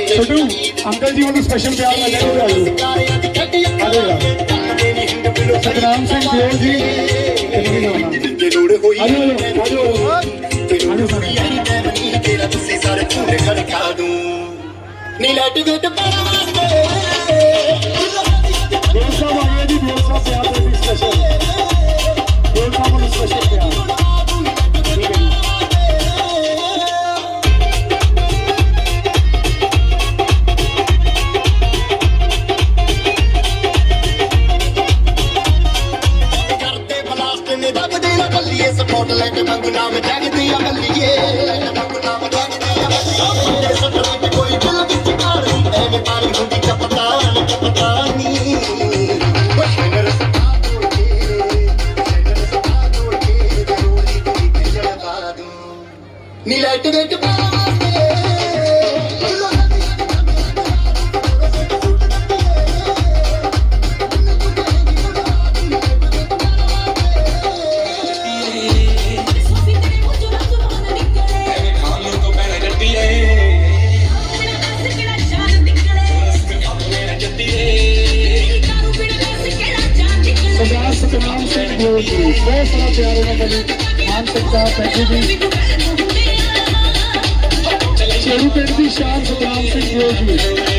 छोटू uncle जी वालों special प्यार लगा सतनाम सिंह देव जी स्पॉटलाइट मंग नाम जगदी अमलिए कोई दिल विच कार एवें पारी हुंदी कपतानी नी लाइट वेट सतनाम सिंह देव जी बहुत सारा प्यार उन्होंने मान सकता पैसे भी शेरू पेट की शान सतनाम सिंह देव जी